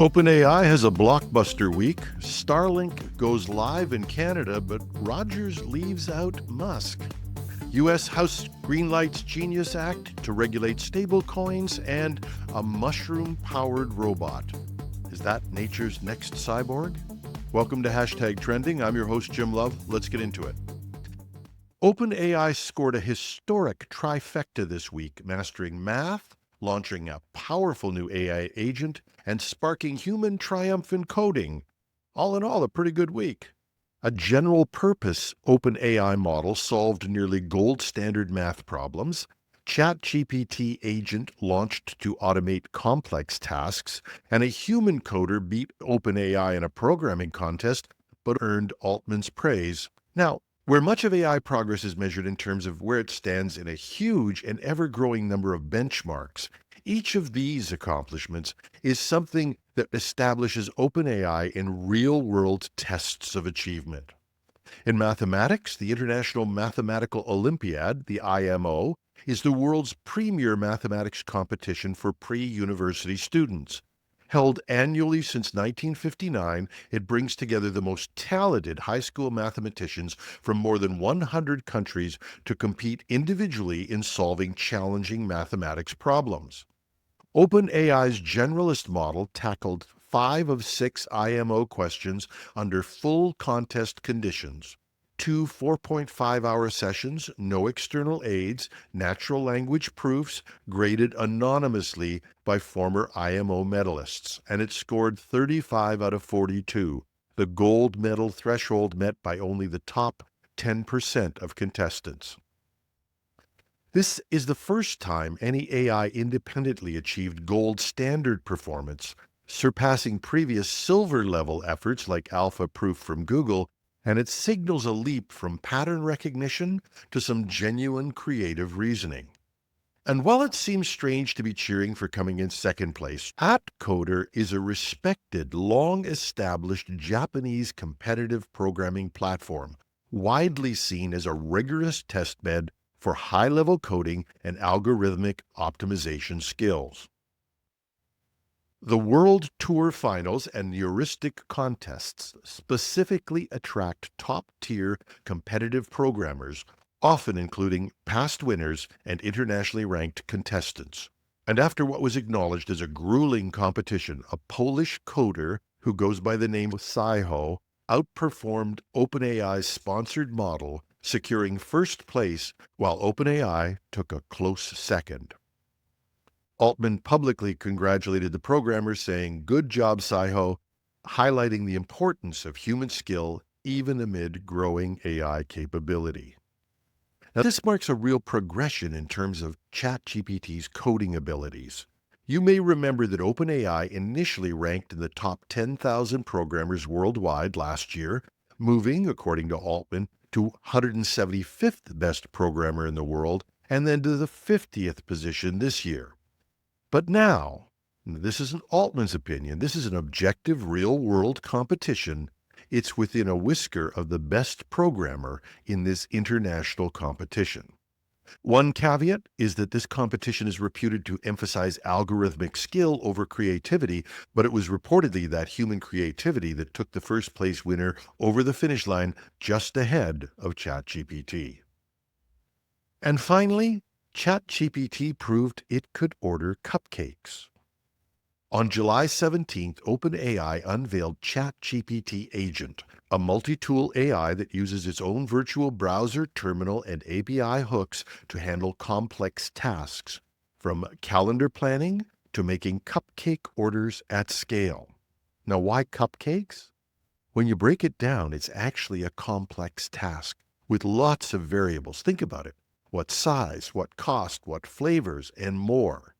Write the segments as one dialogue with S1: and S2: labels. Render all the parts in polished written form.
S1: OpenAI has a blockbuster week. Starlink goes live in Canada, but Rogers leaves out Musk. U.S. House greenlights Genius Act to regulate stablecoins, and a mushroom-powered robot. Is that nature's next cyborg? Welcome to #Trending. I'm your host, Jim Love. Let's get into it. OpenAI scored a historic trifecta this week, mastering math, launching a powerful new AI agent, and sparking human triumph in coding. All in all, a pretty good week. A general-purpose OpenAI model solved nearly gold-standard math problems. ChatGPT agent launched to automate complex tasks, and a human coder beat OpenAI in a programming contest, but earned Altman's praise. Now, where much of AI progress is measured in terms of where it stands in a huge and ever-growing number of benchmarks, each of these accomplishments is something that establishes OpenAI in real-world tests of achievement. In mathematics, the International Mathematical Olympiad, the IMO, is the world's premier mathematics competition for pre-university students. Held annually since 1959, it brings together the most talented high school mathematicians from more than 100 countries to compete individually in solving challenging mathematics problems. OpenAI's generalist model tackled 5 of 6 IMO questions under full contest conditions. 2 4.5-hour sessions, no external aids, natural language proofs, graded anonymously by former IMO medalists, and it scored 35 out of 42, the gold medal threshold met by only the top 10% of contestants. This is the first time any AI independently achieved gold standard performance, surpassing previous silver-level efforts like Alpha Proof from Google, and it signals a leap from pattern recognition to some genuine creative reasoning. And while it seems strange to be cheering for coming in second place, AtCoder is a respected, long-established Japanese competitive programming platform, widely seen as a rigorous testbed for high-level coding and algorithmic optimization skills. The World Tour Finals and heuristic contests specifically attract top-tier competitive programmers, often including past winners and internationally ranked contestants. And after what was acknowledged as a grueling competition, a Polish coder who goes by the name of Saiho outperformed OpenAI's sponsored model, securing first place while OpenAI took a close second. Altman publicly congratulated the programmers, saying, "Good job, Saiho," highlighting the importance of human skill even amid growing AI capability. Now, this marks a real progression in terms of ChatGPT's coding abilities. You may remember that OpenAI initially ranked in the top 10,000 programmers worldwide last year, moving, according to Altman, to 175th best programmer in the world, and then to the 50th position this year. But now, this isn't Altman's opinion, this is an objective real-world competition. It's within a whisker of the best programmer in this international competition. One caveat is that this competition is reputed to emphasize algorithmic skill over creativity, but it was reportedly that human creativity that took the first place winner over the finish line, just ahead of ChatGPT. And finally, ChatGPT proved it could order cupcakes. On July 17th, OpenAI unveiled ChatGPT Agent, a multi-tool AI that uses its own virtual browser, terminal, and API hooks to handle complex tasks, from calendar planning to making cupcake orders at scale. Now, why cupcakes? When you break it down, it's actually a complex task with lots of variables. Think about it. What size, what cost, what flavors, and more.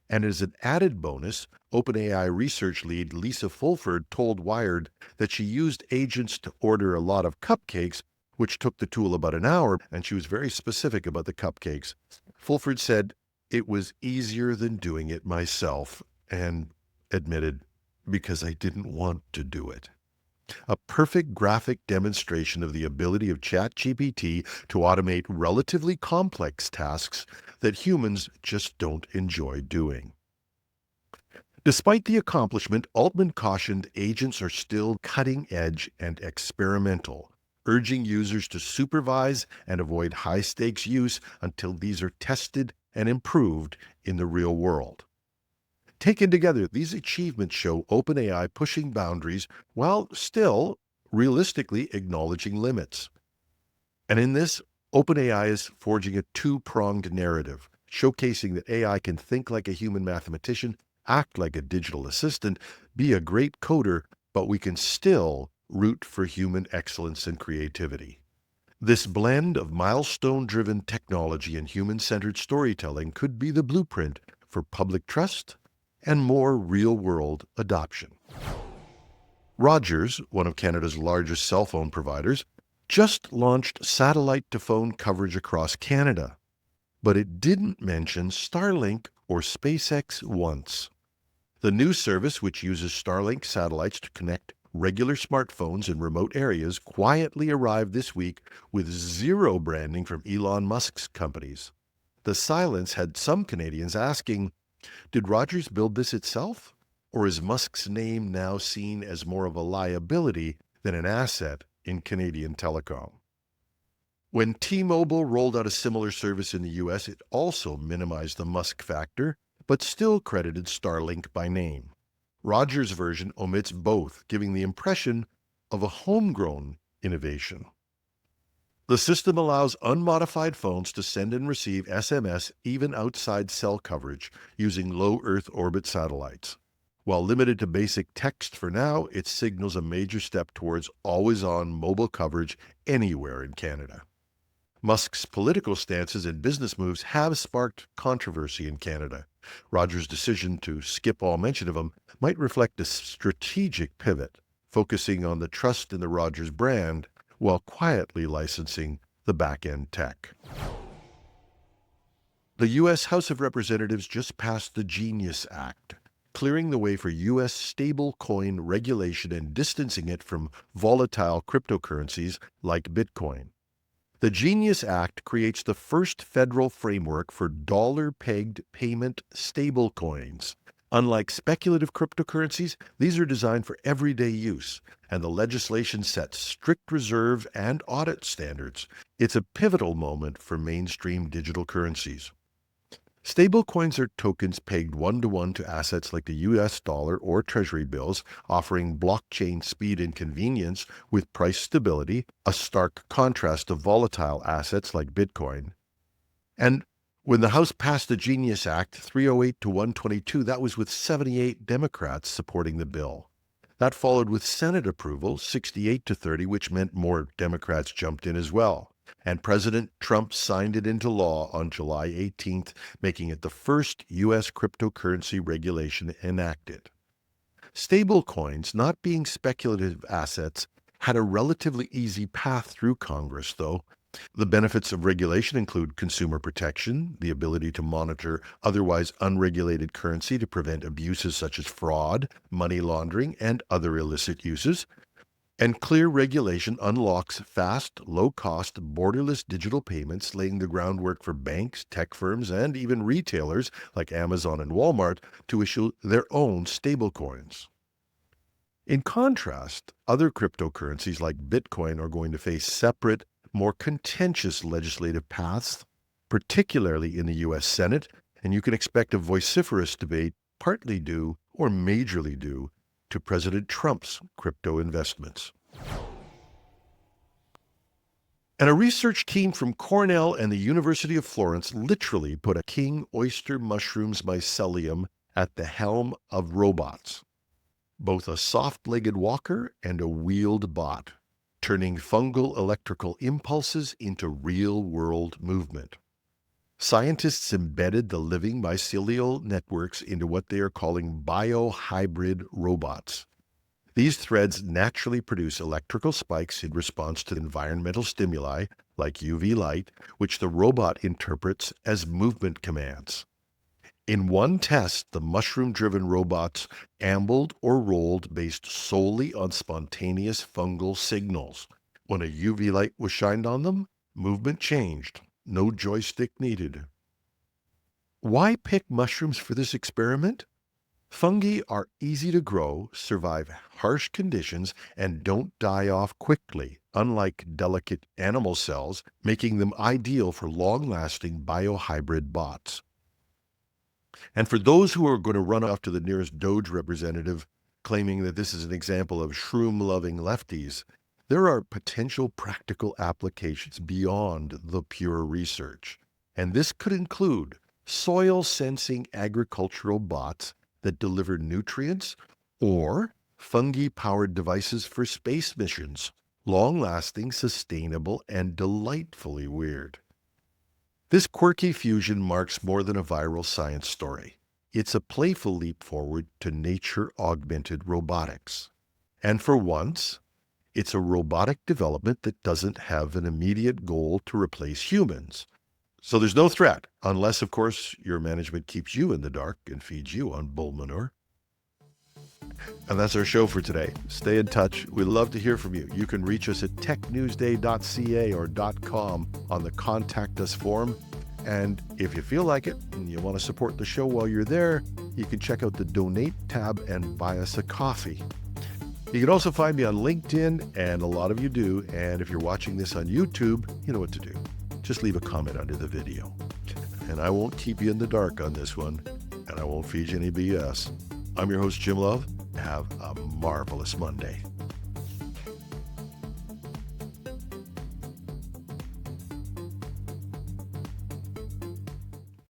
S1: And as an added bonus, OpenAI research lead Lisa Fulford told Wired that she used agents to order a lot of cupcakes, which took the tool about an hour, and she was very specific about the cupcakes. Fulford said, "It was easier than doing it myself," and admitted, "because I didn't want to do it." A perfect graphic demonstration of the ability of ChatGPT to automate relatively complex tasks that humans just don't enjoy doing. Despite the accomplishment, Altman cautioned agents are still cutting edge and experimental, urging users to supervise and avoid high stakes use until these are tested and improved in the real world. Taken together, these achievements show OpenAI pushing boundaries while still realistically acknowledging limits. And in this, OpenAI is forging a two-pronged narrative, showcasing that AI can think like a human mathematician, act like a digital assistant, be a great coder, but we can still root for human excellence and creativity. This blend of milestone-driven technology and human-centered storytelling could be the blueprint for public trust and more real-world adoption. Rogers, one of Canada's largest cell phone providers, just launched satellite-to-phone coverage across Canada, but it didn't mention Starlink or SpaceX once. The new service, which uses Starlink satellites to connect regular smartphones in remote areas, quietly arrived this week with zero branding from Elon Musk's companies. The silence had some Canadians asking, did Rogers build this itself? Or is Musk's name now seen as more of a liability than an asset in Canadian telecom? When T-Mobile rolled out a similar service in the U.S., it also minimized the Musk factor, but still credited Starlink by name. Rogers' version omits both, giving the impression of a homegrown innovation. The system allows unmodified phones to send and receive SMS even outside cell coverage using low Earth orbit satellites. While limited to basic text for now, it signals a major step towards always-on mobile coverage anywhere in Canada. Musk's political stances and business moves have sparked controversy in Canada. Rogers' decision to skip all mention of him might reflect a strategic pivot, focusing on the trust in the Rogers brand while quietly licensing the back-end tech. The U.S. House of Representatives just passed the Genius Act, clearing the way for U.S. stablecoin regulation and distancing it from volatile cryptocurrencies like Bitcoin. The Genius Act creates the first federal framework for dollar-pegged payment stablecoins. Unlike speculative cryptocurrencies, these are designed for everyday use, and the legislation sets strict reserve and audit standards. It's a pivotal moment for mainstream digital currencies. Stablecoins are tokens pegged one-to-one to assets like the U.S. dollar or treasury bills, offering blockchain speed and convenience with price stability, a stark contrast to volatile assets like Bitcoin. And when the House passed the Genius Act 308 to 122, that was with 78 Democrats supporting the bill. That followed with Senate approval, 68 to 30, which meant more Democrats jumped in as well. And President Trump signed it into law on July 18th, making it the first U.S. cryptocurrency regulation enacted. Stablecoins, not being speculative assets, had a relatively easy path through Congress, though. The benefits of regulation include consumer protection, the ability to monitor otherwise unregulated currency to prevent abuses such as fraud, money laundering, and other illicit uses. And clear regulation unlocks fast, low-cost, borderless digital payments, laying the groundwork for banks, tech firms, and even retailers like Amazon and Walmart to issue their own stablecoins. In contrast, other cryptocurrencies like Bitcoin are going to face separate, more contentious legislative paths, particularly in the U.S. Senate, and you can expect a vociferous debate, partly due or majorly due to President Trump's crypto investments. And a research team from Cornell and the University of Florence literally put a king oyster mushroom's mycelium at the helm of robots, both a soft-legged walker and a wheeled bot, turning fungal electrical impulses into real-world movement. Scientists embedded the living mycelial networks into what they are calling biohybrid robots. These threads naturally produce electrical spikes in response to environmental stimuli, like UV light, which the robot interprets as movement commands. In one test, the mushroom-driven robots ambled or rolled based solely on spontaneous fungal signals. When a UV light was shined on them, movement changed. No joystick needed. Why pick mushrooms for this experiment? Fungi are easy to grow, survive harsh conditions, and don't die off quickly, unlike delicate animal cells, making them ideal for long-lasting biohybrid bots. And for those who are going to run off to the nearest Doge representative claiming that this is an example of shroom-loving lefties, there are potential practical applications beyond the pure research. And this could include soil-sensing agricultural bots that deliver nutrients, or fungi-powered devices for space missions, long-lasting, sustainable, and delightfully weird. This quirky fusion marks more than a viral science story. It's a playful leap forward to nature-augmented robotics. And for once, it's a robotic development that doesn't have an immediate goal to replace humans. So there's no threat, unless, of course, your management keeps you in the dark and feeds you on bull manure. And that's our show for today. Stay in touch. We'd love to hear from you. You can reach us at technewsday.ca or .com on the Contact Us form. And if you feel like it and you want to support the show while you're there, you can check out the Donate tab and buy us a coffee. You can also find me on LinkedIn, and a lot of you do. And if you're watching this on YouTube, you know what to do. Just leave a comment under the video. And I won't keep you in the dark on this one, and I won't feed you any BS. I'm your host, Jim Love. Have a marvelous Monday.